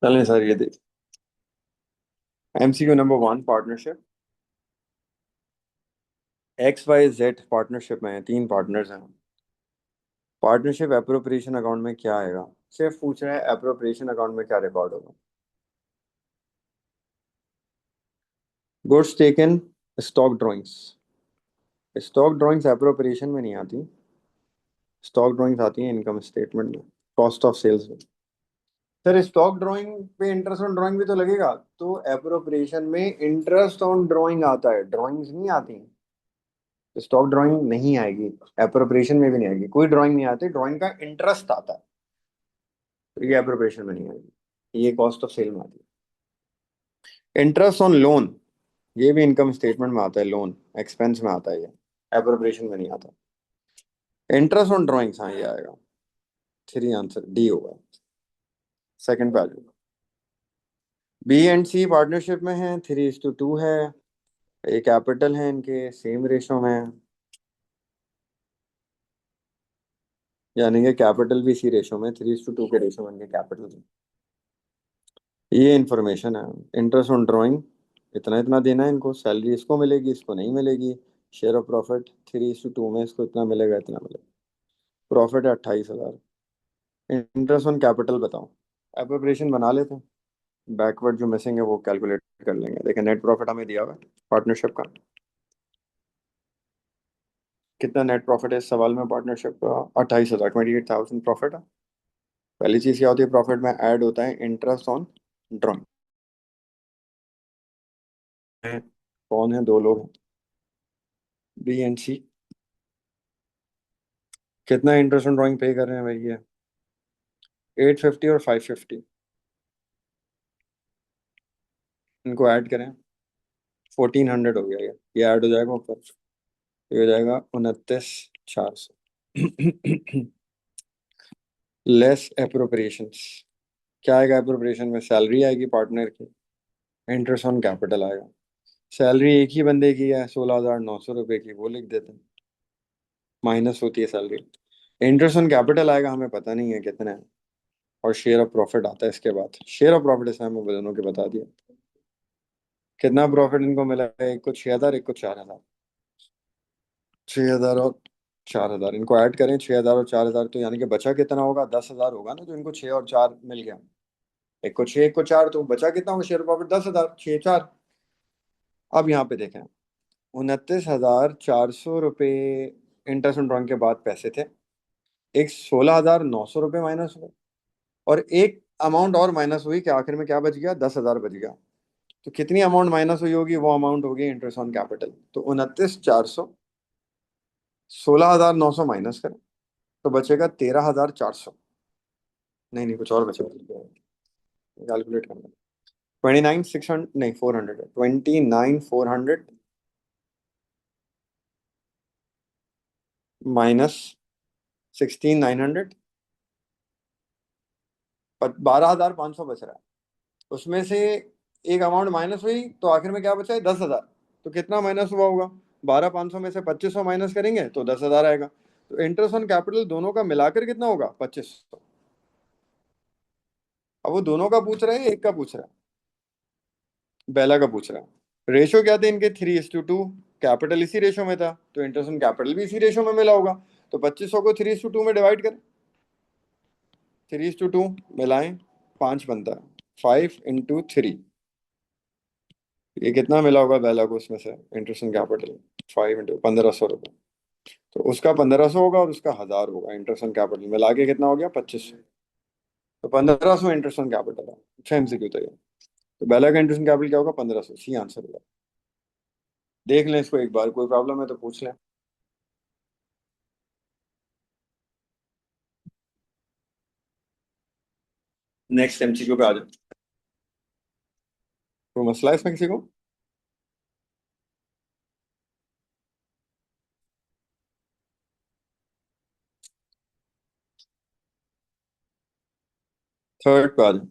चलें सर, ये देख। MCQ number 1, partnership. X Y Z partnership में है, तीन पार्टनर्स हैं। पार्टनरशिप एप्रोप्रिएशन अकाउंट में क्या आएगा? सिर्फ पूछ रहा है एप्रोप्रिएशन अकाउंट में क्या रिकॉर्ड होगा। Goods taken, stock drawings. Stock drawings appropriation में नहीं आती। स्टॉक ड्राइंग्स आती हैं इनकम स्टेटमेंट में, कॉस्ट ऑफ सेल्स में। सर, स्टॉक ड्राइंग पे इंटरेस्ट ऑन ड्राइंग भी तो लगेगा, तो एप्रोप्रिएशन में इंटरेस्ट ऑन ड्राइंग आता है, ड्राइंग्स नहीं आती। स्टॉक ड्राइंग नहीं आएगी, एप्रोप्रिएशन में भी नहीं आएगी, कोई ड्राइंग नहीं आती, ड्राइंग का इंटरेस्ट आता है। तो ये एप्रोप्रिएशन में नहीं आएगी, ये कॉस्ट ऑफ सेल में आती है। इंटरेस्ट ऑन लोन, ये भी इनकम स्टेटमेंट में आता है, लोन एक्सपेंस में आता है, ये एप्रोप्रिएशन में नहीं आता। इंटरेस्ट ऑन ड्राइंग्स, हाँ ये आएगा। थ्री आंसर डी होगा, सेकंड पे आ जाएगा। बी एंड सी पार्टनरशिप में है, 3:2 है। ये कैपिटल है, इनके सेम रेशो में है, यानी कि कैपिटल भी इसी रेशो में, 3:2 के रेशो में इनके कैपिटल। ये इंफॉर्मेशन है। इंटरेस्ट ऑन ड्राइंग, इतना इतना देना है इनको, सैलरी इसको मिलेगी, इसको नहीं मिलेगी। शेयर ऑफ प्रॉफिट 3:2 में, इसको इतना मिलेगा, इतना मिलेगा। प्रॉफिट है 28,000। इंटरेस्ट ऑन कैपिटल बताओ। एप्रोप्रिएशन बना लेते हैं, बैकवर्ड जो मिसिंग है वो कैलकुलेट कर लेंगे। देखिए, नेट प्रॉफिट हमें दिया हुआ है पार्टनरशिप का। कितना नेट प्रॉफिट है इस सवाल में? पार्टनरशिप का 28,000, 28,000 प्रॉफिट है। पहली चीज क्या होती है प्रॉफिट में? ऐड होता है इंटरेस्ट ऑन ड्राइंग। कौन है? दो लोग, बी एंड सी। कितना इंटरेस्ट ऑन ड्राइंग पे कर रहे हैं भाई? ये 850 और 550, इनको ऐड करें, 1400 हो गया। ये ऐड हो जाएगा ऊपर, ये हो जाएगा 29,400। लेस एप्रोप्रिएशंस, क्या आएगा एप्रोप्रिएशन में? सैलरी आएगी पार्टनर की, इंटरेस्ट ऑन कैपिटल आएगा। सैलरी एक ही बंदे की है, 16,900 रुपये की, वो लिख देते हैं, माइनस होती है सैलरी। इंटरेस्ट ऑन कैपिटल आएगा, हमें पता नहीं है कितना है। और शेयर ऑफ प्रॉफिट आता है इसके बाद। शेयर ऑफ प्रॉफिट इसमें हमें दोनों के बता दिया। कितना प्रॉफिट इनको मिला है? एक को 6,000, एक को 4,000। 6,000 और 4,000, इनको ऐड करें, 6,000 और 4,000, तो यानी कि बचा कितना होगा? 10,000 होगा ना, जो इनको 6 और 4 मिल गया। एक को 6, एक को 4, तो बचा कितना होगा शेयर प्रॉफिट? 10,000, 6 4। अब यहाँ पे देखें, 29,400 रुपये इंटरेस्ट ऑन ड्रॉइंग के बाद पैसे थे। एक 16,900 रुपये माइनस हुए, और एक अमाउंट और माइनस हुई कि आखिर में क्या बच गया? 10,000 बच गया। तो कितनी अमाउंट माइनस हुई होगी? वो अमाउंट होगी इंटरेस्ट ऑन कैपिटल। तो 29,400, 16,900 माइनस करें, तो बचेगा 13,400। नहीं नहीं, कुछ और बचेगा, कैलकुलेट करना। 29,600, नहीं 400 है, 29,400 माइनस 16,900, 12,500 बच रहा है। उसमें से एक अमाउंट माइनस हुई, तो आखिर में क्या बचा है? 10,000। तो कितना माइनस हुआ होगा? 12,500 में से 2,500 माइनस करेंगे तो 10,000 आएगा। तो इंटरेस्ट ऑन कैपिटल दोनों का मिलाकर कितना होगा? 2,500। अब वो दोनों का पूछ रहा है, एक का पूछ रहा है? बेला का पूछ रहा है। रेशो क्या थे इनके? 3:2। कैपिटल इसी रेशो में था, तो इंटरेस्ट ऑन कैपिटल भी इसी रेशो में मिला होगा। तो 2,500 को 3:2 में डिवाइड करें, 3:2 मिलाएं, 5 बनता है, 5 × 3। ये कितना मिला होगा बेला को उसमें से इंटरेस्ट ऑन कैपिटल? 5 × 1,500 रुपये। तो उसका 1,500 होगा और उसका 1,000 होगा। इंटरेस्ट ऑन कैपिटल मिला के कितना हो गया? 2,500। तो 1,500 इंटरेस्ट ऑन कैपिटल है। अच्छा एमसीक्यू था ये। तो बेला का इंटरेस्ट ऑन कैपिटल क्या होगा? 1,500, सी आंसर होगा। देख लें इसको एक बार, कोई प्रॉब्लम है तो पूछ लें। नेक्स्ट एमसीक्यू पे आ जाओ। कोई मसला है इसमें किसी को? थर्ड पे आ जाओ।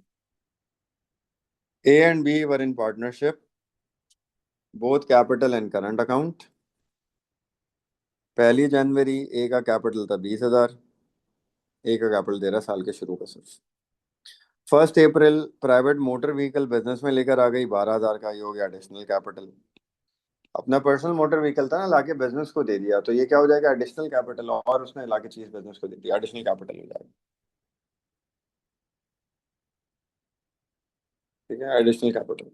A and B were in partnership, both capital and current account. 1 जनवरी ए का कैपिटल था 20,000, ए का कैपिटल 13 साल के शुरू का सिर्फ। 1 अप्रैल प्राइवेट मोटर व्हीकल बिजनेस में लेकर आ गई 12,000 का, ये हो गया एडिशनल कैपिटल। अपना पर्सनल मोटर व्हीकल था ना, लाके बिजनेस को दे दिया, तो ये क्या हो जाएगा, एडिशनल कैपिटल, और उसने लाके चीज बिजनेस को दे दी, एडिशनल कैपिटल हो जाएगा। ठीक है, एडिशनल कैपिटल।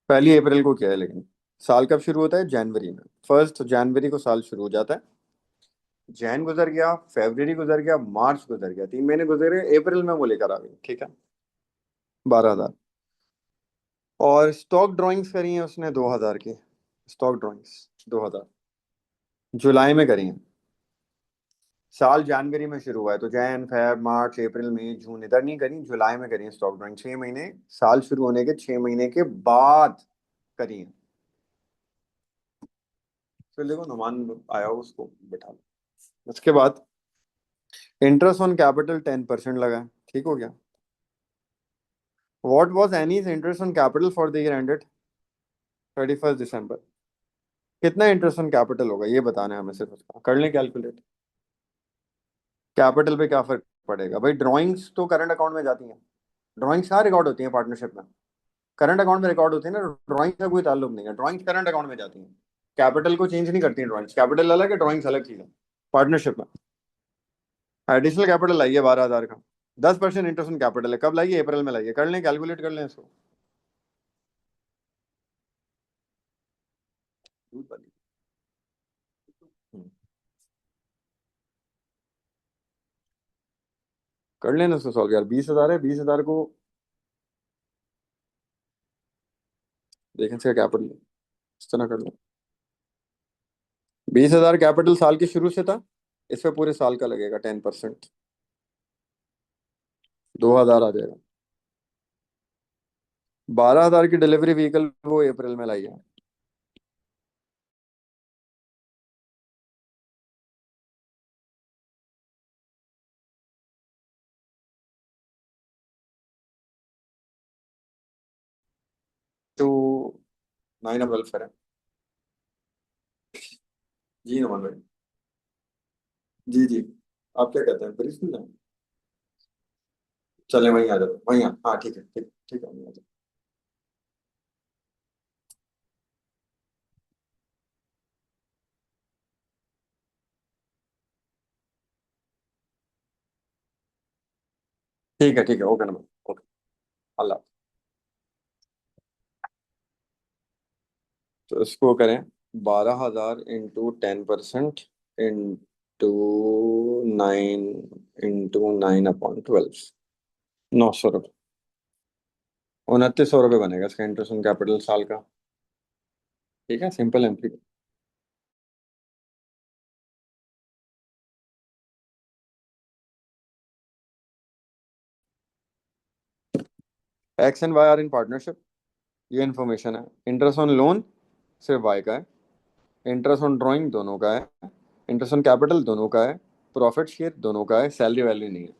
1 अप्रैल को क्या है लेकिन, साल कब शुरू होता है, जनवरी में। 1 जनवरी को साल शुरू हो जाता है। जैन गुजर गया, फेब्रवरी गुजर गया, मार्च गुजर गया, 3 महीने गुजरे, अप्रैल में वो लेकर आ गई। ठीक है, 12,000। और स्टॉक ड्राइंग्स करी हैं उसने 2,000 की, स्टॉक ड्राइंग्स 2,000 जुलाई में करी हैं। साल जनवरी में शुरू हुआ है, तो जैन फेब मार्च अप्रैल मई जून इधर नहीं करी, जुलाई में करी है स्टॉक ड्राइंग, 6 महीने, साल शुरू होने के 6 महीने के बाद करी है। फिर देखो नुमान आया हो, उसको बैठा लो। उसके बाद इंटरेस्ट ऑन कैपिटल 10% लगा है। ठीक हो गया। What was Annie's interest on capital for the year ended 31 दिसंबर। कितना इंटरेस्ट ऑन कैपिटल होगा ये बताना है हमें, सिर्फ उसका कर लें कैलकुलेट। कैपिटल पे क्या फर्क पड़ेगा भाई, ड्राइंग्स तो करंट अकाउंट में जाती हैं। ड्राइंग्स कहाँ रिकॉर्ड होती हैं पार्टनरशिप में, करंट अकाउंट में रिकॉर्ड होती है ना, ड्राइंग का कोई ताल्लुक नहीं है, ड्राइंग्स करंट अकाउंट में जाती हैं। कैपिटल को चेंज नहीं करती हैं ड्राइंग्स, कैपिटल अलग है, ड्राइंग्स अलग चीज है पार्टनरशिप में। एडिशनल कैपिटल लाइए 12,000 का, 10% इंटरेस्ट ऑन कैपिटल है, कब लाइए, अप्रैल में लाइए, कर लें कैलकुलेट कर लें इसको। दूध वाली। हम्म, कर लेना इसको सॉल्व यार, 20,000 है, 20,000 को देखें इसका कैपिटल, इस तरह कर लो। 20,000 कैपिटल साल के शुरू से था, इस पे पूरे साल का लगेगा 10%, 2,000 आ जाएगा। 12,000 की डिलीवरी व्हीकल वो अप्रैल में लाई है। 9 अप्रैल फेयर है। जी नमन भाई। जी जी। आप क्या कहते हैं, ब्रिज में? चले वहीं आ जाते, वहीं हाँ ठीक है, ठीक ठीक है, वहीं आ जाते। ठीक है, ओके नमन, ओके। अल्लाह। तो इसको करें, 12,000 इंटू 10% इंटू 9, इंटू 9/12, 900 रुपये, 2900 रुपये बनेगा इसका इंटरेस्ट ऑन कैपिटल साल का। ठीक है, simple MP. X and Y are in partnership, ये इन्फॉर्मेशन है। इंटरेस्ट ऑन लोन सिर्फ वाई का है, इंटरेस्ट ऑन ड्राइंग दोनों का है, इंटरेस्ट ऑन कैपिटल दोनों का है, प्रॉफिट शेयर दोनों का है, सैलरी वैल्यू नहीं है।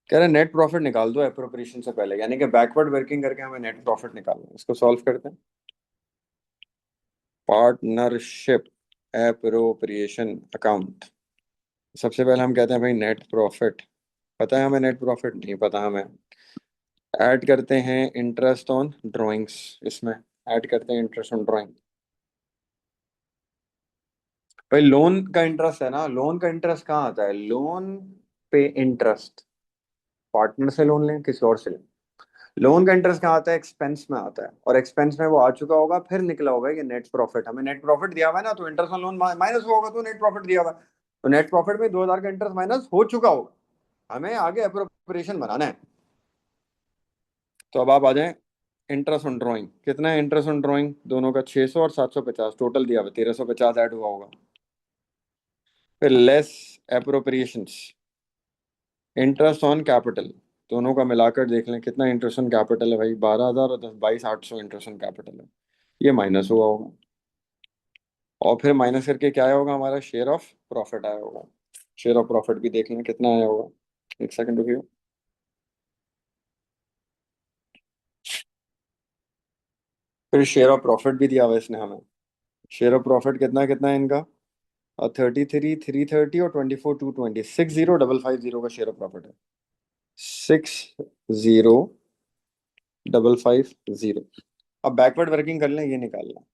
कह रहे नेट प्रॉफिट निकाल दो एप्रोप्रिएशन से पहले, यानी कि बैकवर्ड वर्किंग करके हमें नेट प्रॉफिट निकालना है। इसको सॉल्व करते हैं। पार्टनरशिप एप्रोप्रिएशन अकाउंट, सबसे पहले हम कहते हैं भाई नेट प्रॉफिट, पता है हमें नेट प्रॉफिट, नहीं पता हमें। ऐड करते हैं इंटरेस्ट ऑन ड्राइंग्स, इसमें ऐड करते हैं इंटरेस्ट ऑन ड्राइंग। भाई लोन का इंटरेस्ट है ना, लोन का इंटरेस्ट कहाँ आता है, लोन पे इंटरेस्ट, पार्टनर से लोन लें किसी और से लें, लोन का इंटरेस्ट कहाँ आता है, एक्सपेंस में आता है, और एक्सपेंस में वो आ चुका होगा, फिर निकला होगा कि नेट प्रॉफिट, हमें नेट प्रॉफिट दिया हुआ है ना, तो इंटरेस्ट ऑन लोन माइनस हुआ होगा, तो नेट प्रॉफिट दिया हुआ है, तो नेट प्रॉफिट में 2,000 का इंटरेस्ट माइनस हो चुका होगा, हमें आगे अप्रोप्रिएशन बनाना है। तो अब आप आ जाएं, इंटरेस्ट ऑन ड्राइंग कितना है, इंटरेस्ट ऑन ड्राइंग दोनों का 600 और 750 टोटल दिया हुआ, 1,350 ऐड हुआ होगा। फिर less appropriations, interest on capital, दोनों का मिलाकर देख लें कितना इंटरेस्ट ऑन कैपिटल है भाई, 12,000 और 10, 22,800 इंटरेस्ट ऑन कैपिटल है, ये माइनस हुआ होगा। और फिर माइनस करके क्या आया होगा, हमारा शेयर ऑफ प्रॉफिट आया होगा। शेयर ऑफ प्रॉफिट भी देख लें कितना आया होगा, एक सेकंड रुकिए। फिर शेयर ऑफ प्रॉफिट भी दिया हुआ है इसने हमें, शेयर ऑफ प्रॉफिट कितना कितना है इनका, और 33 330 और 24 220, 60,550 का शेयर ऑफ प्रॉफिट है। 60,550। अब बैकवर्ड वर्किंग कर लें, ये निकालना।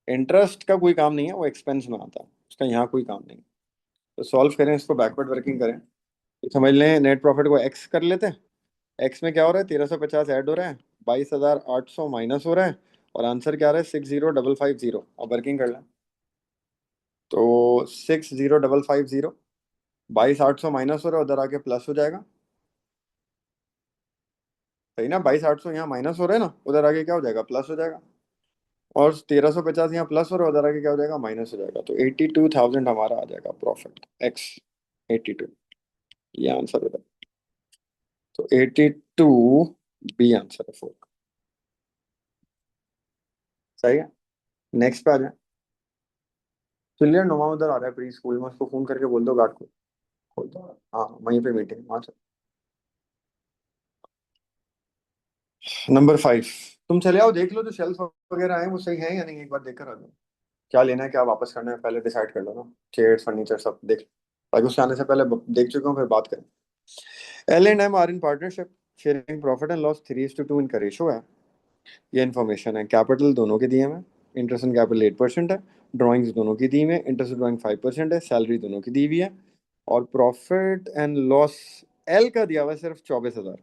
इंटरेस्ट का कोई काम नहीं है, वो एक्सपेंस में आता है, उसका यहाँ कोई काम नहीं। तो सॉल्व करें इसको, बैकवर्ड वर्किंग करें, तो समझ लें नेट प्रॉफिट को एक्स कर लेते हैं। एक्स में क्या हो रहा है, 1350 ऐड हो रहा है, 22,800 माइनस हो रहा है, और आंसर क्या आ रहा है, 60,550। अब वर्किंग कर लें, तो 60,550, 22,800 माइनस हो रहा है, उधर आके प्लस हो जाएगा। सही ना, 22,800 यहाँ माइनस हो रहा है ना, उधर आगे क्या हो जाएगा, प्लस हो जाएगा। और 1350 यहाँ प्लस हो रहा है, उधर आगे क्या हो जाएगा, माइनस हो जाएगा। तो 82,000 हमारा आ जाएगा प्रॉफिट एक्स, 82। ये आंसर होगा। तो 82 बी आंसर है 4। सही है। नेक्स्ट पे आ जाए। चिल्ड्रन नुमा उधर आ रहा है प्री स्कूल में, उसको फोन करके बोल दो गार्ड को खोल दो। हाँ वहीं पे मीटिंग, वहाँ चल। नंबर 5। तुम चले आओ, देख लो जो शेल्फ वगैरह है वो सही है या नहीं, एक बार देख कर आ जाओ। क्या लेना है, क्या वापस करना है, पहले डिसाइड कर लो ना। चेयर्स फर्नीचर सब देख लो, ताकि उससे आने से पहले देख चुके हो, फिर बात करें। L and M are in partnership, sharing profit and loss 3:2 इनका रेशो है। ये इन्फॉर्मेशन है। कैपिटल दोनों के दिए हैं, इंटरेस्ट ऑन कैपिटल 8% है। ड्राइंग्स दोनों की दी हुई है, इंटरेस्ट ड्राइंग 5% है। सैलरी दोनों की दी हुई है। और प्रॉफिट एंड लॉस एल का दिया हुआ है सिर्फ 24,000।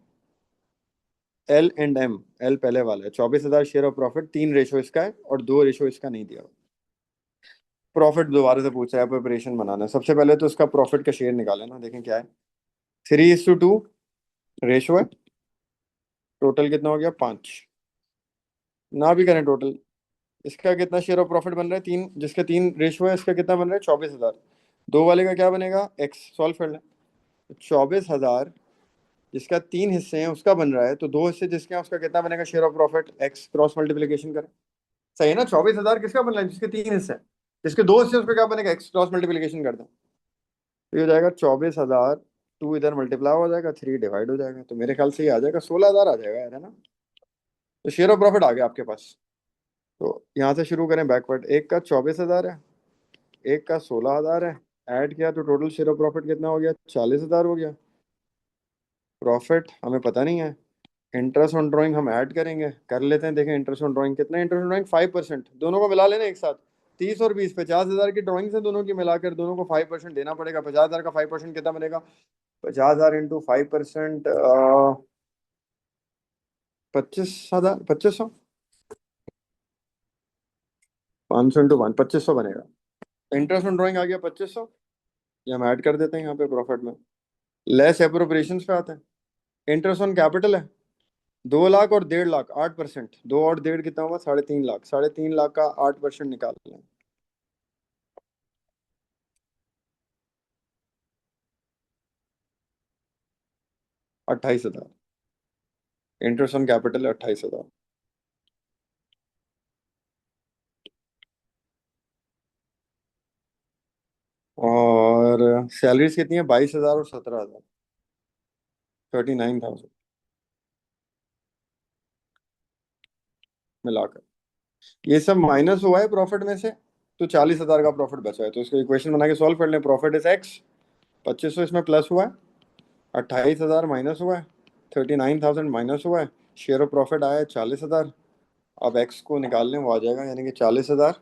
एल एंड एम, एल पहले वाला है 24,000 शेयर ऑफ प्रॉफिट, 3 रेशो इसका है और 2 रेशो इसका नहीं दिया हुआ। प्रॉफिट दोबारा से पूछ रहा है, प्रिपरेशन बनाना है। सबसे पहले तो इसका प्रॉफिट का शेयर निकाले ना, देखें क्या है। 3:2 रेशो है। टोटल कितना हो गया, 5। ना भी करें टोटल, इसका कितना शेयर ऑफ प्रॉफिट बन रहा है, 3, जिसका 3 रेशो है, इसका कितना बन रहा है, 24,000। दो वाले का क्या बनेगा, एक्स। सॉल्व कर लें। 24,000 जिसका 3 हिस्से हैं उसका बन रहा है, तो 2 हिस्से जिसके हैं उसका कितना बनेगा share of profit, x. Cross multiplication करें। सही है ना, 24,000 किसका बन रहा है, जिसके 3 हिस्से हैं। जिसके 2 हिस्से हैं, उसका क्या बनेगा, एक्स। क्रॉस मल्टीप्लीकेशन कर दें, तो ये हो जाएगा 24,000। 2 इधर मल्टीप्लाई हो जाएगा, 3 डिवाइड हो जाएगा, तो मेरे ख्याल से ये आ जाएगा 16,000 आ जाएगा यार, है ना। तो शेयर ऑफ प्रॉफिट आ गया आपके पास। तो यहाँ से शुरू करें बैकवर्ड। एक का 24,000 है, एक का 16,000 है। ऐड किया तो टोटल शेयर ऑफ प्रॉफिट कितना हो गया, 40,000 हो गया। प्रॉफिट हमें पता नहीं है। इंटरेस्ट ऑन ड्राइंग हम ऐड करेंगे, कर लेते हैं, देखें इंटरेस्ट ऑन ड्राइंग कितना है। इंटरेस्ट ऑन ड्राइंग 5%, दोनों को मिला लेना एक साथ। 30 और 20, 50,000 की ड्राइंग से दोनों की मिलाकर दोनों को 5% देना पड़ेगा। 50,000 का 5% कितना बनेगा, 50,000 इंटू 5%, 25,000, 2500। 500 इंटू 1, 2500 बनेगा। इंटरेस्ट ऑन ड्राइंग आ गया 2500। ये हम ऐड कर देते हैं यहाँ पे प्रॉफिट में। लेस एप्रोप्रिएशन पे आते हैं। इंटरेस्ट ऑन कैपिटल है 2 लाख और 1.5 लाख, 8%। 2 और 1.5 कितना हुआ, 3.5 लाख। 3.5 लाख का 8% निकाल लें, 28,000। इंटरेस्ट ऑन कैपिटल है 28,000। और सैलरीज कितनी है, 22,000 और 17,000, 39,000 मिलाकर। ये सब माइनस हुआ है प्रॉफिट में से, तो 40,000 का प्रॉफिट बचा है। तो इसको इक्वेशन बना के सॉल्व कर लें। प्रॉफिट इज एक्स, 2500 इसमें प्लस हुआ है, 28,000 माइनस हुआ है, 39,000 माइनस हुआ है। शेयर ऑफ प्रॉफिट आया है 40,000। अब एक्स को निकाल लें, वो आ जाएगा, यानी कि 40,000।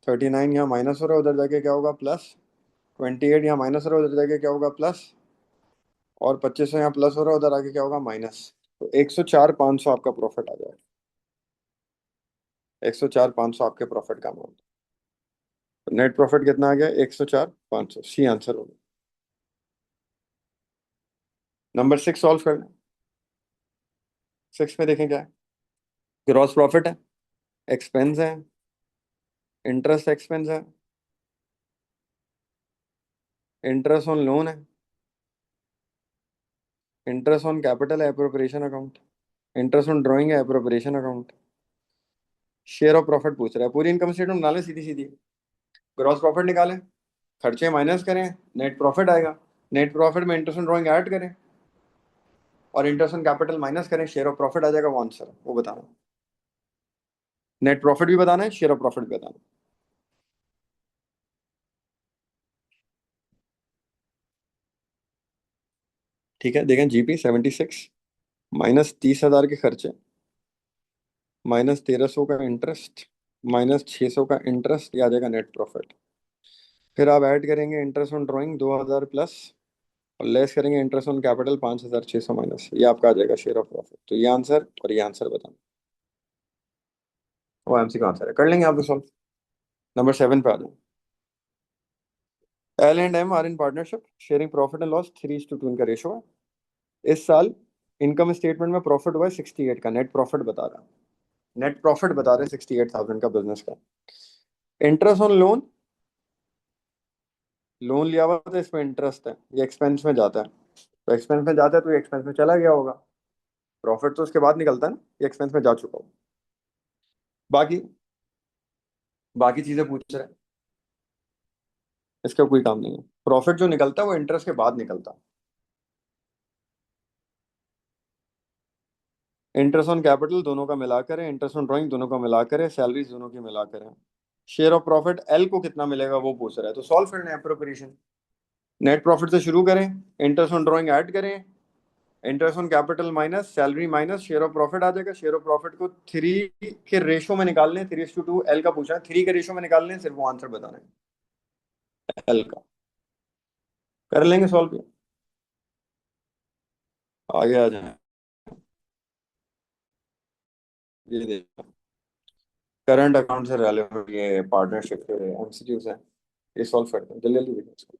39 यहाँ माइनस हो रहा है, उधर जाके क्या होगा, प्लस। 28 यहाँ माइनस हो रहा है, उधर जाके क्या होगा, प्लस। और 2500 यहाँ प्लस हो रहा है, उधर आगे क्या होगा, माइनस। तो 104,500 आपका प्रॉफिट आ जाएगा। 104,500 आपके प्रॉफिट का अमाउंट। तो नेट प्रॉफिट कितना आ गया, 104,500। सी आंसर होगा। नंबर 6 सॉल्व कर लें। 6 में देखें क्या है। ग्रॉस प्रॉफिट है, एक्सपेंस है, इंटरेस्ट एक्सपेंस है, इंटरेस्ट ऑन लोन है, इंटरेस्ट ऑन कैपिटल है, appropriation account, interest on drawing है, appropriation account. Share of profit पूछ रहा है, पूरी इनकम स्टेटमेंट बना लें सीधी सीधी। ग्रॉस प्रॉफिट निकालें, खर्चे माइनस करें, नेट प्रॉफिट आएगा। नेट प्रॉफिट में इंटरेस्ट ऑन ड्राइंग ऐड करें, और इंटरेस्ट ऑन कैपिटल माइनस करें, शेयर ऑफ प्रॉफिट आ जाएगा। वो आंसर है, वो बताना। नेट प्रॉफिट भी बताना है, शेयर ऑफ प्रॉफिट भी बताना है। ठीक है, देखें जीपी 76 माइनस 30,000 के खर्चे माइनस 1300 का इंटरेस्ट माइनस 600 का इंटरेस्ट, ये आ जाएगा नेट प्रॉफिट। फिर आप ऐड करेंगे इंटरेस्ट ऑन ड्राइंग 2000 प्लस, और लेस करेंगे इंटरेस्ट ऑन कैपिटल 5600 माइनस, ये आपका आ जाएगा शेयर ऑफ प्रॉफिट। तो ये आंसर और ये आंसर बताना, वो एमसी का आंसर है। कर लेंगे आप सॉल्व। नंबर 7 पे आ जाए। L and M are in partnership sharing profit and loss 3:2 इनका रेशो है। इस साल इनकम स्टेटमेंट में प्रॉफिट हुआ है 68 का, नेट प्रॉफिट बता रहा है, नेट प्रॉफिट बता रहे 68,000 का बिजनेस का। इंटरेस्ट ऑन लोन, लोन लिया हुआ तो इस पे इंटरेस्ट है, ये एक्सपेंस में जाता है, तो एक्सपेंस में जाता है तो ये एक्सपेंस में चला गया होगा, प्रॉफिट तो उसके बाद निकलता है ना, ये एक्सपेंस में जा चुका होगा। बाकी बाकी चीजें पूछ रहे हैं, इसका कोई काम नहीं है, प्रॉफिट जो निकलता है वो इंटरेस्ट के बाद निकलता है। इंटरेस्ट ऑन कैपिटल दोनों का मिलाकर है, इंटरेस्ट ऑन ड्राइंग दोनों का मिलाकर है, सैलरीज दोनों की मिलाकर है। शेयर ऑफ प्रॉफिट एल को कितना मिलेगा वो पूछ रहा है, तो सॉल्व करना है अप्रोप्रिएशन। नेट प्रॉफिट से शुरू करें, इंटरेस्ट ऑन ड्राइंग ऐड करें, interest on capital minus salary minus share of profit आ जाएगा। शेयर ऑफ प्रॉफिट को 3 के रेशो में निकाल लें, 3:2, एल का पूछा है, 3 के रेशो में निकाल लें, सिर्फ वो आंसर बताना है एल का। कर लेंगे सॉल्व, आगे आ जाए। ये देखो, करंट अकाउंट से रिलेवेंट ये पार्टनरशिप के एमसीक्यूज हैं, ये सॉल्व करते हैं, जल्दी जल्दी देखो इसको।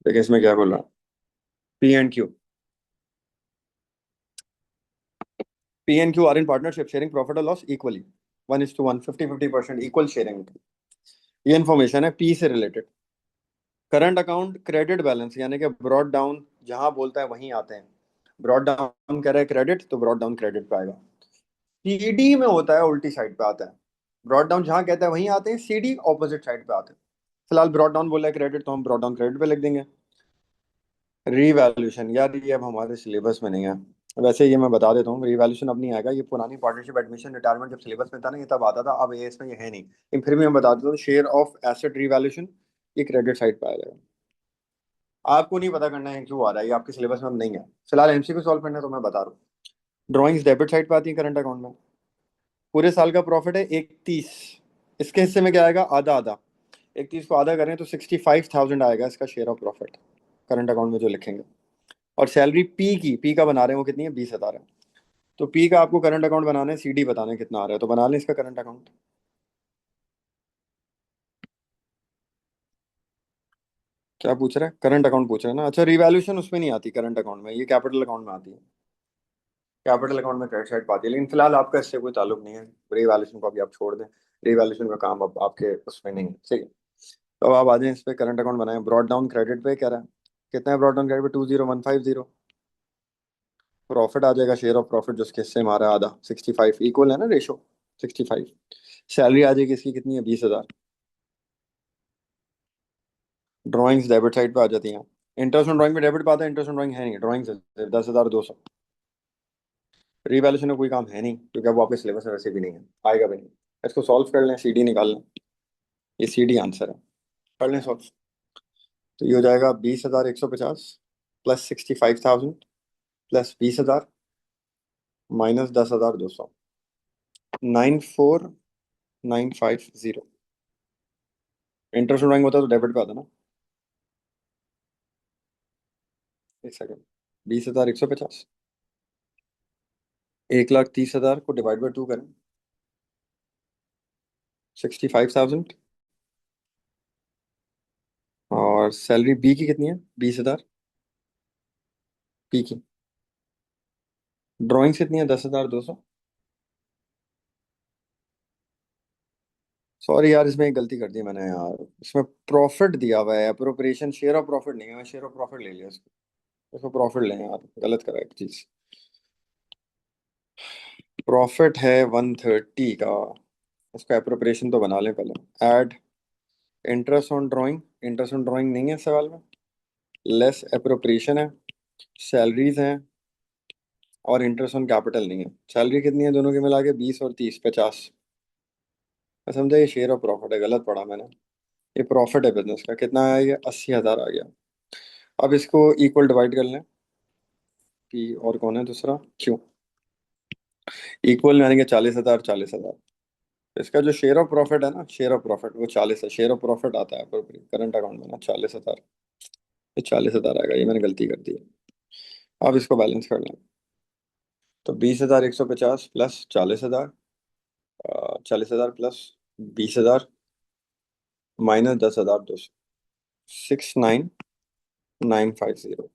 देखिए इसमें क्या बोल रहा है, P&Q, P&Q are in partnership sharing profit और लॉस इक्वली, 1:1, 50-50% इक्वल शेयरिंग। ये इन्फॉर्मेशन है पी से related. Current account credit balance यानी कि ब्रॉड डाउन जहां बोलता है वहीं आते हैं, ब्रॉड डाउन कह रहा है क्रेडिट तो ब्रॉड डाउन क्रेडिट पे आएगा। सीडी में होता है उल्टी साइड पे आता है, ब्रॉड डाउन जहां कहता है वहीं आते हैं, सीडी ऑपोजिट साइड पे आते हैं। फिलहाल ब्रॉड डाउन बोला है क्रेडिट, तो हम ब्रॉड डाउन क्रेडिट पे लिख देंगे। रीवैल्यूएशन यार ये अब हमारे सिलेबस में नहीं है, वैसे ये मैं बता देता हूँ, रीवैल्यूएशन अब नहीं आएगा, ये पुरानी पार्टनरशिप एडमिशन रिटायरमेंट जब सिलेबस में था ना ये तब आता था, अब ये इसमें ये है नहीं, लेकिन फिर भी मैं बता देता हूँ, शेयर ऑफ एसेट रीवैल्यूएशन ये क्रेडिट साइड पे आएगा। आपको नहीं पता करना है क्यों आ रहा है, ये आपके सिलेबस में अब नहीं है, फिलहाल एमसीक्यू सॉल्व करना है तो मैं बता रहा हूँ। ड्रॉइंग्स डेबिट साइड पे आती है करंट अकाउंट में। पूरे साल का प्रॉफिट है 31, इसके हिस्से में क्या आएगा, आधा आधा, 31 को आधा करें तो 65,000 आएगा इसका share of profit current account में जो लिखेंगे। और सैलरी पी का बना रहे हैं, वो कितनी है, 20,000 है। तो पी का आपको करंट अकाउंट बनाना है, सीडी बताना है कितना आ रहा है, तो बना लें इसका करंट अकाउंट। क्या पूछ रहा है, करंट अकाउंट पूछ रहा है ना, अच्छा रिवैल्यूएशन उसमें नहीं आती करंट अकाउंट में, ये कैपिटल अकाउंट में आती है, कैपिटल अकाउंट में क्रेडिट साइड पाती है, लेकिन फिलहाल आपका इससे कोई ताल्लुक नहीं है, रिवैल्यूएशन को अभी आप छोड़ दें, रिवैल्यूएशन का काम अब आपके उसमें नहीं है, ठीक है। तो अब आप आ जाएं इस पे, करंट अकाउंट बनाएं, ब्रॉड डाउन क्रेडिट पे कह रहा है, कितना है ब्रॉड डाउन क्रेडिट पे, 20,150। प्रॉफिट आ जाएगा शेयर ऑफ प्रॉफिट जो उसके हिस्से में आ रहा है आधा, 65 इक्वल है ना रेशो, 65। सैलरी आ जाएगी इसकी कितनी है, 20,000। ड्राइंग्स डेबिट साइड पे आ जाती हैं, इंटरेस्ट ऑन ड्राइंग में डेबिट पाता है, इंटरेस्ट ऑन ड्राइंग है नहीं, ड्राइंग्स 10,200। रीवैल्यूएशन में कोई काम है नहीं क्योंकि अब वो आपके सिलेबस में वैसे भी नहीं है, आएगा भी नहीं। इसको सॉल्व कर लें, सीडी निकाल लें, ये सीडी आंसर है, कर लें सॉल्व। तो ये हो जाएगा 20,150 plus 65,000 plus 20,000 minus 10,200, 94,950। Interest drawing होता तो डेबिट पे आता ना। एक सेकंड, 20,150 1,30,000 को डिवाइड बाई 2 करें, 65,000, और सैलरी बी की कितनी है, 20,000 पी की, ड्राइंग कितनी है, 10,200। सॉरी यार इसमें एक गलती कर दी मैंने यार, इसमें प्रॉफिट दिया हुआ है, अप्रोप्रिएशन शेयर ऑफ प्रॉफिट नहीं है, मैं शेयर ऑफ प्रॉफिट ले लिया इसको, इसको प्रॉफिट लें यार, गलत करा एक चीज। प्रॉफिट है 130 का, इसका अप्रोप्रिएशन तो बना लें पहले। Add interest on drawing, interest on drawing नहीं है इस सवाल में, लेस अप्रोप्रिएशन है, सैलरीज हैं, और इंटरेस्ट ऑन कैपिटल नहीं है। सैलरी कितनी है दोनों की मिला के? 20 और 30, 50। मैं समझा ये शेयर ऑफ प्रॉफिट है, गलत पढ़ा मैंने। ये प्रॉफिट है बिजनेस का। कितना आया ये? 80,000 आ गया। अब इसको इक्वल डिवाइड कर लें। पी और कौन है दूसरा? क्यू। इक्वल यानी कि 40,000, 40,000। इसका जो शेयर ऑफ प्रॉफिट है ना, शेयर ऑफ प्रॉफिट वो 40 है। शेयर ऑफ प्रॉफिट आता है करंट अकाउंट में ना 40,000। ये 40,000 आएगा, ये मैंने गलती कर दी है। अब इसको बैलेंस कर लें। तो 20,150 प्लस 40,000, 40,000 प्लस 20,000 माइनस 10,200, 69,950।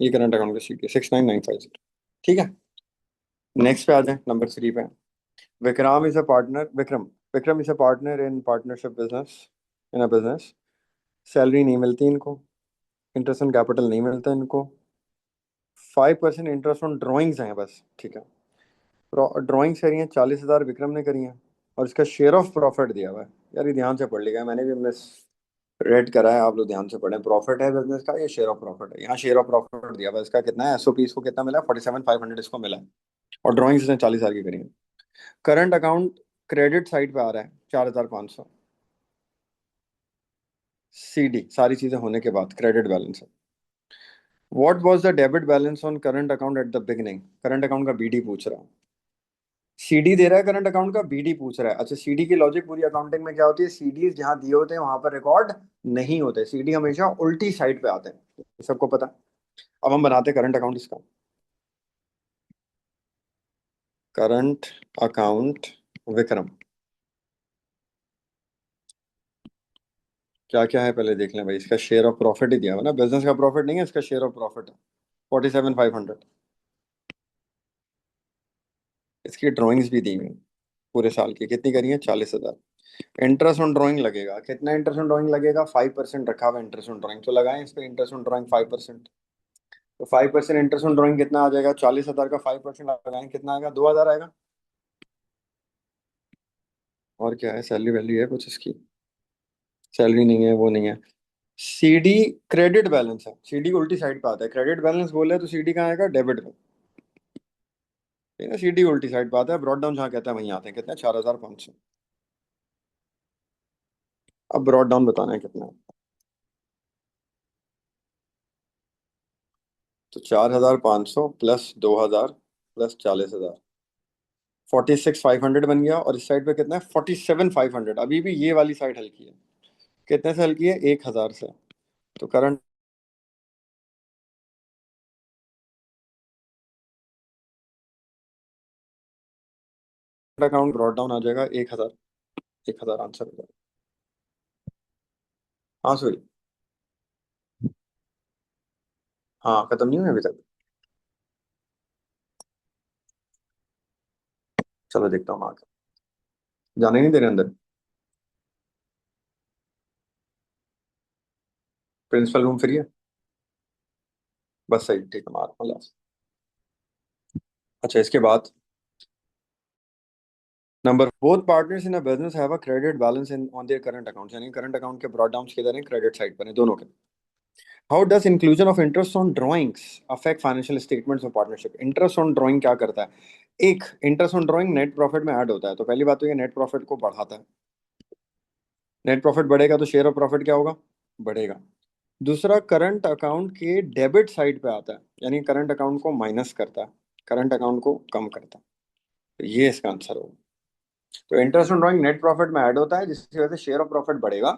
ये करंट अकाउंट का सीट है, 69,950। ठीक है। नेक्स्ट पे आ जाए, नंबर 3 पे। Vikram Vikram is a partner in partnership business, in a business. Salary नहीं मिलती इनको, इंटरेस्ट ऑन कैपिटल नहीं मिलता इनको, 5% इंटरेस्ट ऑन ड्राइंग्स हैं बस। ठीक है। ड्राइंग्स करी हैं 40,000 विक्रम ने करी हैं, और इसका शेयर ऑफ प्रॉफिट दिया हुआ है। यार ये ध्यान से पढ़ लिया है, मैंने भी मिस रेड करा है, आप लोग ध्यान से पढ़ें। प्रॉफिट है बिजनेस का, ये शेयर ऑफ प्रॉफिट है। यहाँ शेयर ऑफ प्रॉफिट दिया हुआ है, इसका कितना है? एसओपी इसको कितना मिला? 47,500 इसको मिला है, और ड्राइंग्स इसने 40,000 की करी है। करंट अकाउंट क्रेडिट साइड पे आ रहा है 4,500। सीडी सारी चीजें होने के बाद क्रेडिट बैलेंस है। What was the debit balance on current account at the beginning? Current account का बीडी पूछ रहा है। सीडी दे रहा है करंट अकाउंट का, बीडी पूछ रहा है। अच्छा, सीडी की लॉजिक पूरी अकाउंटिंग में क्या होती है? सीडी जहां दिए होते हैं वहां पर रिकॉर्ड नहीं होते, सीडी हमेशा उल्टी साइड पे आते हैं, ये सबको पता है। अब हम बनाते हैं करंट अकाउंट इसका। करंट अकाउंट विक्रम क्या क्या है पहले देख लें भाई। इसका शेयर ऑफ प्रॉफिट ही दिया हुआ ना, बिजनेस का प्रॉफिट नहीं है, इसका शेयर ऑफ प्रॉफिट है 47,500। इसकी ड्राइंग्स भी दी हुई हैं पूरे साल की, कितनी करी है? 40,000। इंटरेस्ट ऑन ड्राइंग लगेगा, कितना इंटरेस्ट ऑन ड्राइंग लगेगा? 5% रखा हुआ इंटरेस्ट ऑन ड्राइंग, तो लगाएं इस पे इंटरेस्ट ऑन ड्राइंग 5%। तो 5% इंटरेस्ट ऑन ड्राइंग कितना आ जाएगा? 40,000 का 5% लगाएं, कितना आएगा? 2,000 आएगा। और क्या है? सैलरी वैल्यू है कुछ इसकी? सैलरी नहीं है, वो नहीं है। सीडी क्रेडिट बैलेंस है, सीडी उल्टी साइड पे आता है। क्रेडिट बैलेंस बोले तो सीडी कहाँ आएगा? डेबिट में। ठीक है, सीडी उल्टी साइड पे आता है, ब्रॉड डाउन जहाँ कहता है वहीं आते हैं। कितने? 4,500। अब ब्रॉड डाउन बताना है कितना है। तो 4,500 प्लस 2,000 प्लस 40,000, 46,500 बन गया। और इस साइड पे कितना है? 47,500। अभी भी ये वाली साइड हल्की है। कितने से हल्की है? 1,000 से। तो करंट अकाउंट ब्रॉड डाउन आ जाएगा 1,000। 1,000 आंसर हो जाएगा। हाँ सॉरी, हाँ खत्म नहीं हुआ अभी तक। चलो देखता हूँ आगे। जाने नहीं दे रहे अंदर। प्रिंसिपल रूम फ्री है? बस सही, ठीक है, मार लास्ट। अच्छा, इसके बाद number, both partners in a business have a credit balance in on their current accounts, यानी करंट अकाउंट के ब्रॉड डाउन किधर हैं? क्रेडिट साइड पर हैं दोनों के। How does inclusion of interest on drawings affect financial statements of partnership? Interest on drawing क्या करता है? एक, interest on drawing net profit में ऐड होता है, तो पहली बात तो ये नेट प्रॉफिट को बढ़ाता है। नेट प्रॉफिट बढ़ेगा तो शेयर ऑफ प्रॉफिट क्या होगा? बढ़ेगा। दूसरा, करंट अकाउंट के डेबिट साइड पे आता है, यानी करंट अकाउंट को माइनस करता है, करंट अकाउंट को कम करता है। तो ये इसका आंसर होगा। तो interest on drawing net profit में ऐड होता है, जिसकी वजह से शेयर ऑफ प्रॉफिट बढ़ेगा।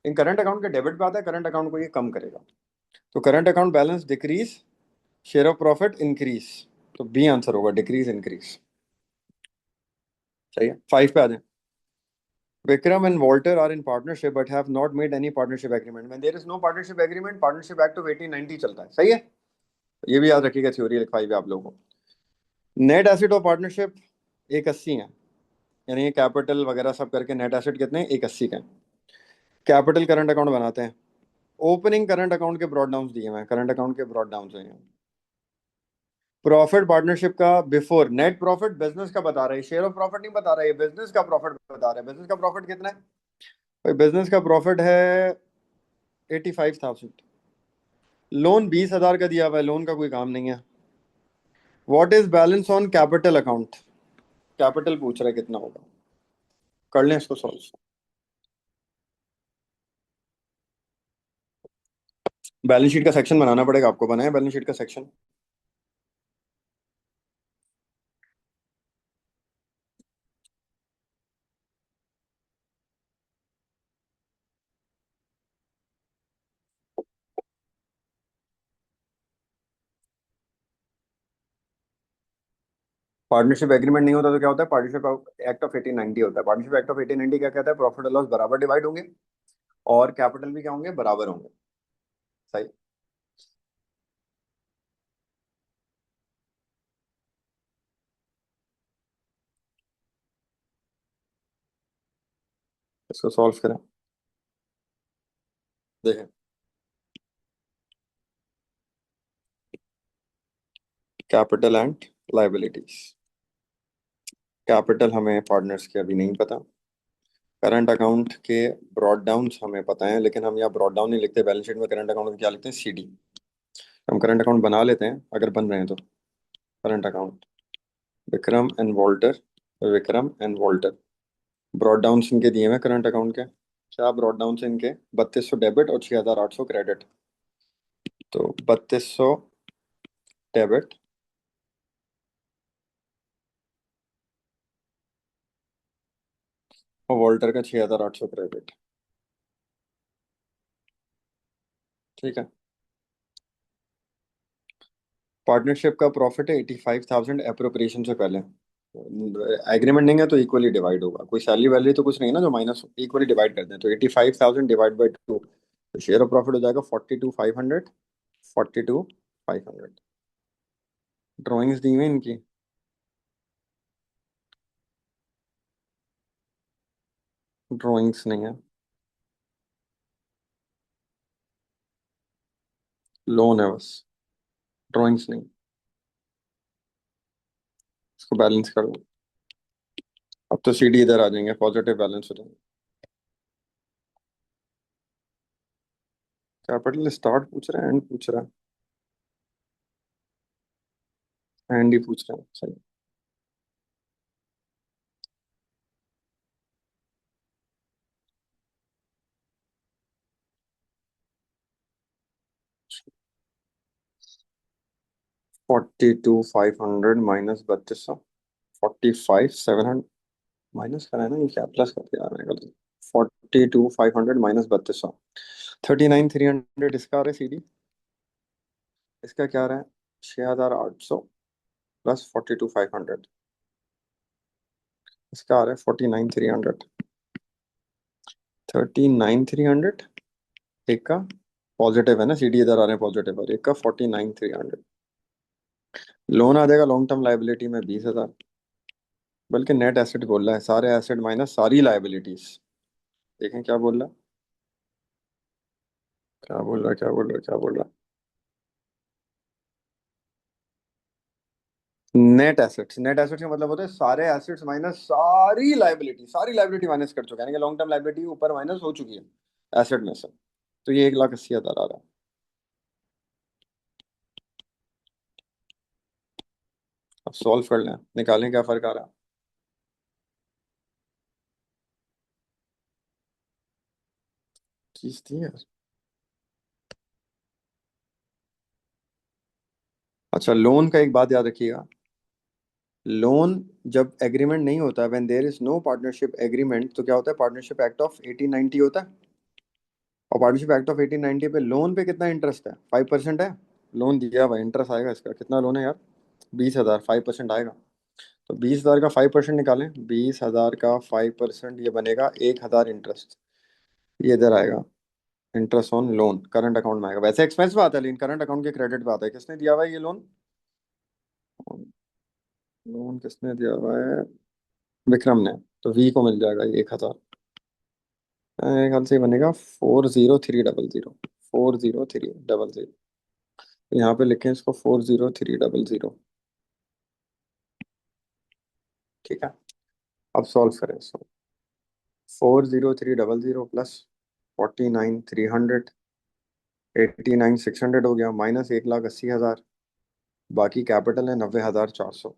इन करंट अकाउंट के डेबिट पे आता है, करंट अकाउंट को ये कम करेगा। तो current account balance decrease, share of profit increase. तो बी आंसर होगा, डिक्रीज इंक्रीज। सही है। 5 पे आ जाए। Vikram and Walter are in partnership but have not made any partnership agreement. When there is no partnership agreement, partnership act of 1890 चलता है। सही है, ये भी याद रखिएगा, थ्योरी लिखवाई भी आप लोगों को। नेट एसिड ऑफ पार्टनरशिप 180 है, यानी कैपिटल वगैरह सब करके नेट एसिड कितने? 180 का। कैपिटल करंट अकाउंट बनाते हैं। ओपनिंग करंट अकाउंट के ब्रॉड डाउन दिए हुए हैं, करंट अकाउंट के ब्रॉड डाउन हैं। प्रॉफिट पार्टनरशिप का बिफोर, नेट प्रॉफिट बिजनेस का बता रहा है, शेयर ऑफ प्रॉफिट नहीं बता रहा है, बिजनेस का प्रॉफिट बता रहा है। बिजनेस का प्रॉफिट कितना है भाई? बिजनेस का प्रॉफिट है 85,000। लोन 20,000 का दिया हुआ है, लोन का कोई काम नहीं है। What is balance on capital account? Capital पूछ रहा है कितना होगा। कर लें इसको सॉल्व। बैलेंस शीट का सेक्शन बनाना पड़ेगा आपको, बनाया बैलेंस शीट का सेक्शन? पार्टनरशिप एग्रीमेंट नहीं होता तो क्या होता है? पार्टनरशिप एक्ट ऑफ 1890 होता है। पार्टनरशिप एक्ट ऑफ 1890 क्या कहता है? प्रॉफिट और लॉस बराबर डिवाइड होंगे, और कैपिटल भी क्या होंगे? बराबर होंगे। सही। इसको सॉल्व करें। देखें, कैपिटल एंड लाइबिलिटीज। कैपिटल हमें पार्टनर्स के अभी नहीं पता। करंट अकाउंट के ब्रॉड डाउन हमें पता है, लेकिन हम यहाँ ब्रॉड डाउन नहीं लिखते बैलेंस शीट में। करंट अकाउंट में क्या लिखते हैं? सीडी। हम करंट अकाउंट बना लेते हैं अगर बन रहे हैं तो। Current account Vikram and Walter, Vikram and Walter. Brought down इनके दिए हुए करंट अकाउंट के। क्या ब्रॉड डाउन से इनके? 3200 डेबिट और 6800 क्रेडिट। तो 3200 डेबिट और वॉल्टर का 6800 क्रेडिट। ठीक है। पार्टनरशिप का प्रॉफिट है 85,000 अप्रोप्रिएशन से पहले। एग्रीमेंट नहीं है तो इक्वली डिवाइड होगा। कोई सैलरी वैलरी तो कुछ नहीं है ना जो माइनस, इक्वली डिवाइड कर दें तो 85,000 डिवाइड बाई 2, तो शेयर ऑफ प्रॉफिट हो जाएगा 42,500। 42,500। ड्राइंग्स दी हुई हैं इनकी। ड्राइंग्स नहीं है, लोन है बस, ड्राइंग्स नहीं। इसको बैलेंस कर दो। अब तो सीडी इधर आ जाएंगे, पॉजिटिव बैलेंस हो जाएंगे। कैपिटल स्टार्ट पूछ रहा है, एंड पूछ रहा है, एंड ही पूछ रहा है। सही। 42,500 माइनस 3200। 45,700 माइनस कराया ना, ये क्या प्लस करके आ रहा है गलती। 42,500 माइनस 3200। 39,300 इसका आ रहा है सीडी। इसका क्या आ रहा है? 6,800 प्लस 42,500। इसका आ रहा है 49,300। 39,300। एक का पॉजिटिव है ना, सीडी इधर आ रहे हैं पॉजिटिव, और एक का 49,300। लोन आ जाएगा लॉन्ग टर्म लाइबिलिटी में 20,000। बल्कि नेट एसेट बोल रहा है, सारे एसेट माइनस सारी लाइबिलिटीज। देखें क्या बोल रहा है, क्या बोल रहा है, क्या बोल रहा है, क्या बोल रहा है। नेट एसेट्स, नेट एसेट्स का मतलब होता है सारे एसेट्स माइनस सारी लाइबिलिटी। सारी लाइबिलिटी माइनस कर चुका है, यानी कि लॉन्ग टर्म लाइबिलिटी ऊपर माइनस हो चुकी है एसेट में से। तो ये 1,80,000 आ रहा है। अब सॉल्व कर लें, निकालें क्या फर्क आ रहा है। चीज थी यार। अच्छा, लोन का एक बात याद रखिएगा। लोन जब एग्रीमेंट नहीं होता, when there is no partnership agreement, तो क्या होता है? पार्टनरशिप एक्ट ऑफ 1890 होता है। और पार्टनरशिप एक्ट ऑफ 1890 पे लोन पे कितना इंटरेस्ट है? 5% है। लोन दिया हुआ इंटरेस्ट आएगा इसका। कितना लोन है यार? 20,000। 5% आएगा। तो 20,000 का 5% निकालें। 20,000 का 5% ये बनेगा 1,000 इंटरेस्ट। ये इधर आएगा। Interest on loan current account में आएगा। वैसे एक्सपेंस पे आता है लेकिन करंट अकाउंट के क्रेडिट पे आता है। किसने दिया हुआ है ये लोन? लोन किसने दिया हुआ है? विक्रम ने। तो वी को मिल जाएगा ये 1,000। मेरे ख्याल से ये बनेगा 40300। 40300। तो यहाँ पे लिखें इसको 40300। ठीक है। अब सॉल्व करें इसको। 40300 प्लस 49,300 89,600 हो गया, माइनस 1,80,000, बाकी कैपिटल है 90,400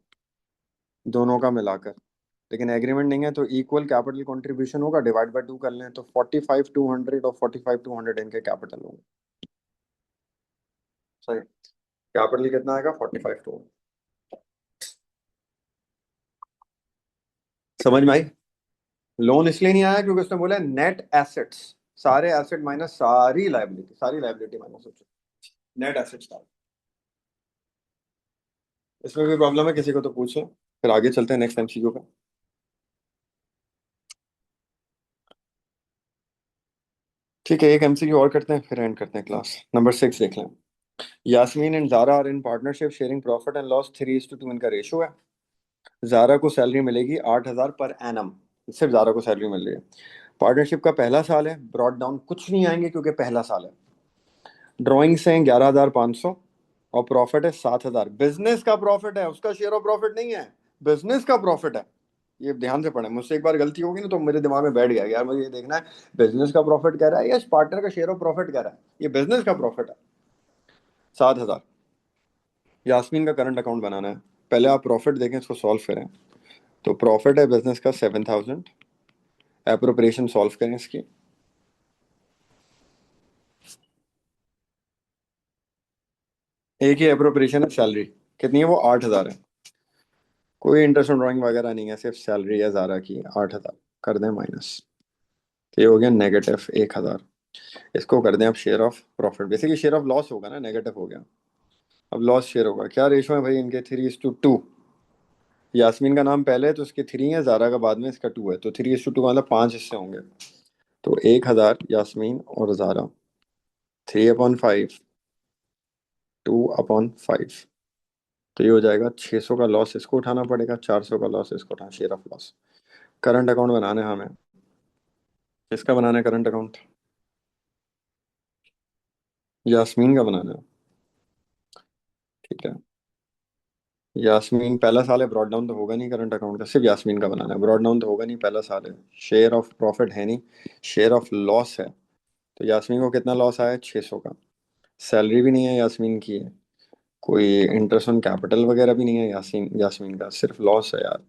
दोनों का मिलाकर। लेकिन एग्रीमेंट नहीं है तो इक्वल कैपिटल कंट्रीब्यूशन होगा, डिवाइड बाय 2 कर लें तो 45,200 और 45,200 इनके कैपिटल होंगे। सही, कैपिटल कितना आएगा? 45,200। समझ में आई? लोन इसलिए नहीं आया क्योंकि उसने बोला नेट एसेट्स, सारे एसेट माइनस सारी लायबिलिटी, सारी लायबिलिटी माइनस हो चुकी, नेट एसेट्स था। इसमें कोई प्रॉब्लम है किसी को तो पूछे, फिर आगे चलते हैं नेक्स्ट एमसीक्यू पे। ठीक है, एक एमसीक्यू और करते हैं फिर एंड करते हैं क्लास। नंबर 6 देख लें। Yasmeen and Zara are in partnership sharing profit and loss 3:2 इनका रेशो है। जारा को सैलरी मिलेगी 8,000 पर एनम, सिर्फ जारा को सैलरी मिल रही है। पार्टनरशिप का पहला साल है, ब्रॉड डाउन कुछ नहीं आएंगे क्योंकि पहला साल है। ड्रॉइंग्स हैं 11,500 और प्रॉफिट है 7,000। बिजनेस का प्रॉफिट है, उसका शेयर ऑफ प्रॉफिट नहीं है, बिजनेस का प्रॉफिट है। ये ध्यान से पढ़े, मुझसे एक बार गलती होगी ना तो मेरे दिमाग में बैठ गया यार, मुझे ये देखना है बिजनेस का प्रॉफिट कह रहा है या पार्टनर का शेयर ऑफ प्रॉफिट कह रहा है। ये बिजनेस का प्रॉफिट है 7,000। यास्मीन का करंट अकाउंट बनाना है, पहले आप प्रॉफिट देखें, इसको सॉल्व करें। तो प्रॉफिट है बिजनेस का 7,000, एप्रोप्रिएशन सॉल्व करें इसकी। एक ही एप्रोप्रिएशन है, सैलरी कितनी है? वो 8,000 है। कोई इंटरेस्ट ऑन ड्राइंग वगैरह नहीं है, सिर्फ सैलरी है ज़ारा की 8,000। कर दें माइनस, ये हो गया नेगेटिव 1,000। इसको कर दें अब share of profit, basically share of loss होगा ना, नेगेटिव हो गया। अब लॉस शेयर होगा, क्या रेशो है भाई इनके? 3:2। यास्मीन का नाम पहले है तो उसके 3 है, ज़ारा का बाद में, इसका 2 है, तो 3:2 मतलब 5 हिस्से होंगे। तो 1,000 यास्मीन और ज़ारा, 3/5, 2/5। तो ये हो जाएगा 600 का लॉस इसको उठाना पड़ेगा, 400 का लॉस इसको उठाना, share of loss. Current account बनाना है हमें, किसका बनाना है करंट अकाउंट? यास्मीन का बनाना है। ठीक है, यास्मीन पहला साल है, ब्रॉड डाउन तो होगा नहीं करंट अकाउंट का, सिर्फ यास्मीन का बनाना है, ब्रॉड डाउन तो होगा नहीं, पहला साल है। शेयर ऑफ प्रॉफिट है नहीं, शेयर ऑफ लॉस है। तो यास्मीन को कितना लॉस आया? 600 का। सैलरी भी नहीं है यास्मीन की, कोई इंटरेस्ट ऑन कैपिटल वगैरह भी नहीं है यास्मीन यास्मीन का, सिर्फ लॉस है यार।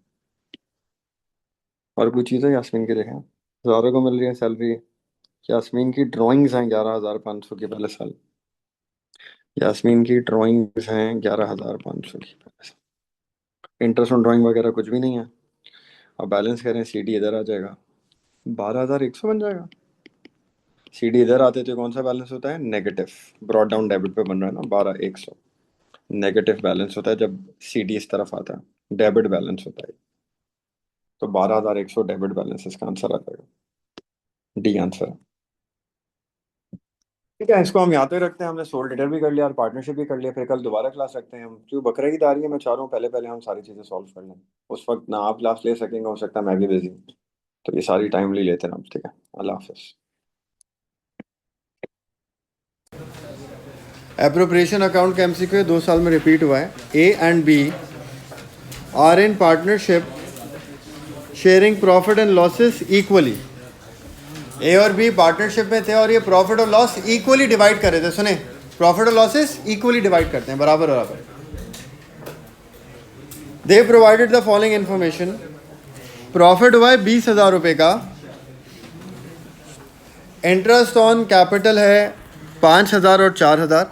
और कोई चीज़ है यास्मीन की देखें? ज़ारा को मिल रही है सैलरी। यास्मीन की ड्राइंग्स हैं 11,500 की पहले साल। यास्मीन की ड्राइंग्स हैं 11,500 की पहले साल। इंटरेस्ट ऑन ड्राइंग वगैरह कुछ भी नहीं है। अब बैलेंस करें, सीडी इधर आ जाएगा, 12,100 बन जाएगा। सीडी इधर आते तो कौन सा बैलेंस होता है? नेगेटिव। ब्रॉड डाउन डेबिट पे बन रहा है ना, 12,100। नेगेटिव बैलेंस होता है जब सीडी इस तरफ आता है, डेबिट बैलेंस होता है। तो 12,100 डेबिट बैलेंस इसका आंसर आ जाएगा, डी आंसर है। ठीक है, इसको हम यहाँ पे रखते हैं। हमने सोल डिटेल भी कर लिया और पार्टनरशिप भी कर लिया, फिर कल दोबारा क्लास रखते हैं हम, क्योंकि बकरा ईद आ रही है। मैं चाह रहा हूँ पहले पहले हम सारी चीज़ें सॉल्व कर लें, उस वक्त ना आप क्लास ले सकेंगे, हो सकता है मैं भी बिजी हूँ, तो ये सारी टाइमली लेते हैं हम। ठीक है, अल्लाह हाफिज़। एप्रोप्रिएशन अकाउंट का एमसीक्यू 2 साल में रिपीट हुआ है। A and B are in partnership sharing profit and losses equally. A और बी पार्टनरशिप में थे और ये प्रॉफिट और लॉस इक्वली डिवाइड कर रहे थे। सुने, प्रॉफिट और लॉसेस इक्वली डिवाइड करते हैं, बराबर बराबर। दे provided the following information. Profit हुआ है 20,000 रुपये का, इंटरेस्ट ऑन कैपिटल है 5,000 और 4,000,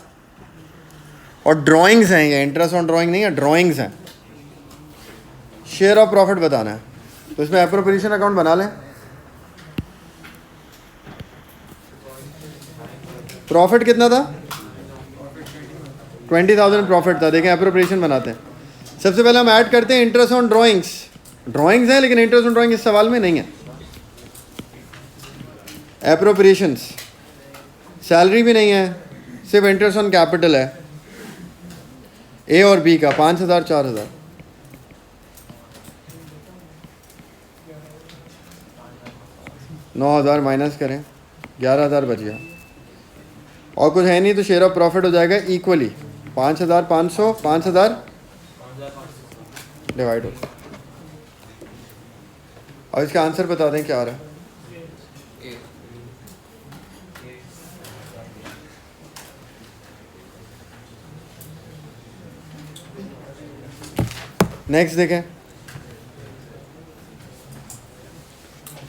और ड्राइंग्स हैं, ये इंटरेस्ट ऑन ड्राइंग नहीं है, ड्राइंग्स हैं। शेयर ऑफ प्रॉफिट बताना है, तो इसमें एप्रोप्रिएशन अकाउंट बना लें। प्रॉफिट कितना था? 20,000 प्रॉफिट था। देखें एप्रोप्रिएशन बनाते हैं। सबसे पहले हम ऐड करते हैं इंटरेस्ट ऑन ड्राइंग्स। ड्राइंग्स हैं लेकिन इंटरेस्ट ऑन ड्राइंग इस सवाल में नहीं है। एप्रोप्रिएशंस, सैलरी भी नहीं है, सिर्फ इंटरेस्ट ऑन कैपिटल है। ए और बी का 5,000 4,000। $9,000 माइनस करें, 11,000 बच गया। और कुछ है नहीं तो शेयर ऑफ प्रॉफिट हो जाएगा इक्वली 5,500, 5,000 डिवाइड हो। और इसका आंसर बता दें क्या आ रहा है। नेक्स्ट देखें,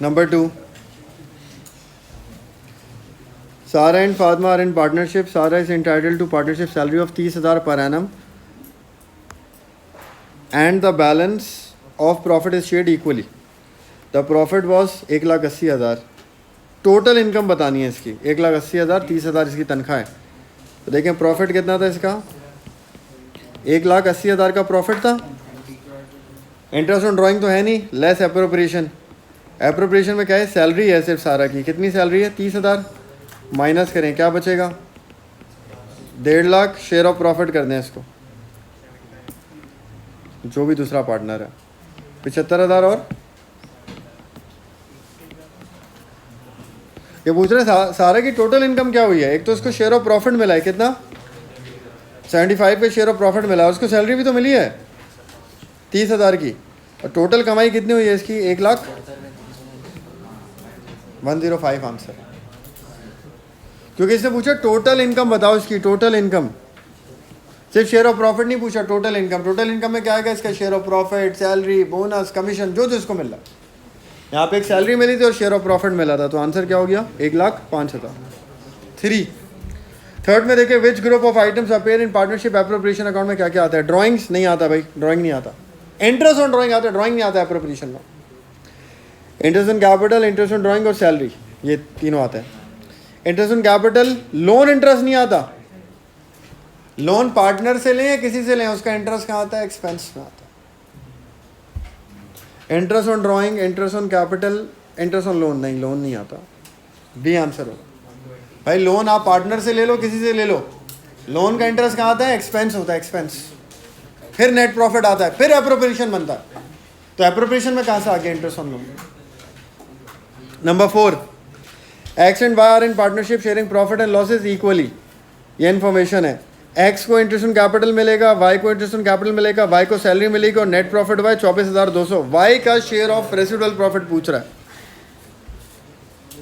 number 2, Sara and Fatma are in partnership. Sara is entitled to partnership salary of 30,000 per annum and the balance of profit is shared equally. The profit was 1,80,000. Total income बतानी है इसकी 1,80,000, 30,000 इसकी तनख्वाह है। तो देखें प्रॉफिट कितना था इसका, 1,80,000 का प्रॉफिट था। इंटरेस्ट ऑन ड्राइंग तो है नहीं, लेस एप्रोप्रिएशन। एप्रोप्रिएशन में क्या है, सैलरी है सिर्फ सारा की। कितनी सैलरी है, 30,000। माइनस करें क्या बचेगा, 1.5 लाख। शेयर ऑफ प्रॉफिट कर दें इसको, जो भी दूसरा पार्टनर है, 75,000। और ये पूछ रहे हैं सारा की टोटल इनकम क्या हुई है। एक तो इसको शेयर ऑफ प्रॉफिट मिला है, कितना, 75 पे शेयर ऑफ प्रॉफिट मिला है। उसको सैलरी भी तो मिली है 30,000 की। और टोटल कमाई कितनी हुई है इसकी, 1,01,05 आंसर। क्योंकि इसने पूछा टोटल इनकम बताओ इसकी, टोटल इनकम। सिर्फ शेयर ऑफ प्रॉफिट नहीं पूछा, टोटल इनकम। टोटल इनकम में क्या आएगा इसका, share of profit, salary, bonus, commission, जो जिसको मिल रहा है। यहाँ पे एक सैलरी मिली थी और शेयर ऑफ प्रॉफिट मिला था, तो आंसर क्या हो गया, 1,05,000। 3, थर्ड में देखें, which group of items appear in partnership appropriation account में क्या क्या आता है। ड्राइंग्स नहीं आता भाई, ड्राइंग नहीं आता। इंटरेस्ट ऑन ड्राइंग आता है, ड्राइंग नहीं आता एप्रोप्रिएशन में। Interest on capital, interest on drawing और सैलरी, ये तीनों आते हैं। Interest on capital, loan interest नहीं आता। लोन पार्टनर से लें या किसी से लें, उसका इंटरेस्ट कहाँ आता है, एक्सपेंस में आता है। Interest on drawing, interest on capital, interest on loan, नहीं, लोन नहीं आता। बी आंसर होगा भाई। लोन आप पार्टनर से ले लो, किसी से ले लो, लोन का इंटरेस्ट कहाँ आता है, एक्सपेंस होता है, एक्सपेंस। फिर नेट प्रॉफिट आता है, फिर एप्रोप्रिएशन बनता है। तो एप्रोप्रिएशन में कहाँ से आ गया interest on loan. Number 4, X and Y are in partnership sharing profit and losses equally. ये इन्फॉर्मेशन है। एक्स को इंटरेस्ट ऑन कैपिटल मिलेगा, वाई को इंटरेस्ट ऑन कैपिटल मिलेगा, वाई को सैलरी मिलेगी और नेट प्रॉफिट हुआ है 24,200। वाई का शेयर ऑफ रेसिडुअल प्रॉफिट पूछ रहा है,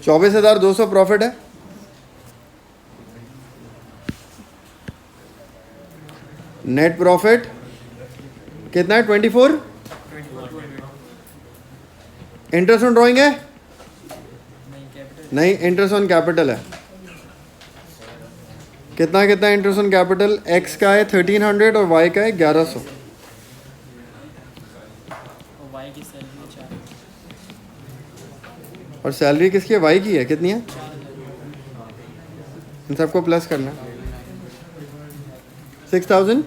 24,200 प्रॉफिट है। नेट प्रॉफिट कितना है, 24। इंटरेस्ट ऑन ड्राइंग है, नहीं, इंटरेस्ट ऑन कैपिटल है। कितना कितना इंटरेस्ट ऑन कैपिटल, एक्स का है 1300 और वाई का है 1100। और सैलरी किसकी है, वाई की है। कितनी है, इन सबको प्लस करना। 6,000,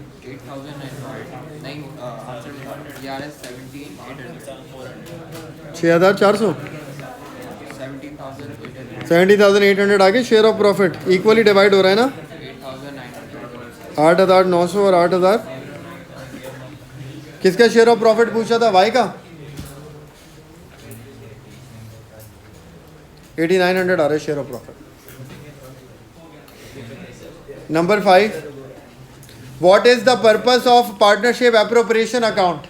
6,400, 70,800 आगे। Share of profit equally divide हो रहा है ना, 8,900 और 8,000। किसका शेयर ऑफ प्रॉफिट पूछा था, वाई का। 8,900 आ रहा है share of profit. Number 5, what is the purpose of partnership appropriation account.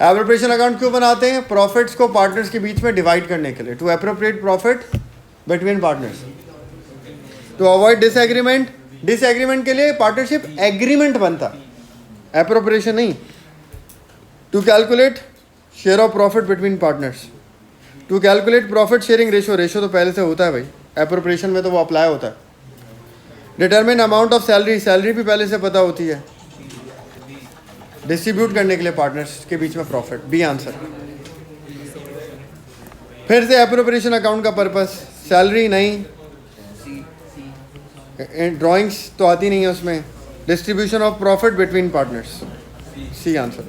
Appropriation account क्यों बनाते हैं, प्रॉफिट्स को पार्टनर्स के बीच में डिवाइड करने के लिए। To appropriate profit between partners, to avoid disagreement. Disagreement के लिए पार्टनरशिप एग्रीमेंट बनता, एप्रोप्रिएशन नहीं। To calculate share of profit between partners, to calculate profit sharing ratio. Ratio तो पहले से होता है भाई, एप्रोप्रिएशन में तो वो अप्लाई होता है। Determine amount of salary, salary भी पहले से पता होती है। डिस्ट्रीब्यूट करने के लिए पार्टनर्स के बीच में प्रॉफिट, बी आंसर। फिर से एप्रोप्रिएशन अकाउंट का पर्पस, सैलरी नहीं, ड्राइंग्स तो आती नहीं है उसमें। Distribution of profit between partners, C answer.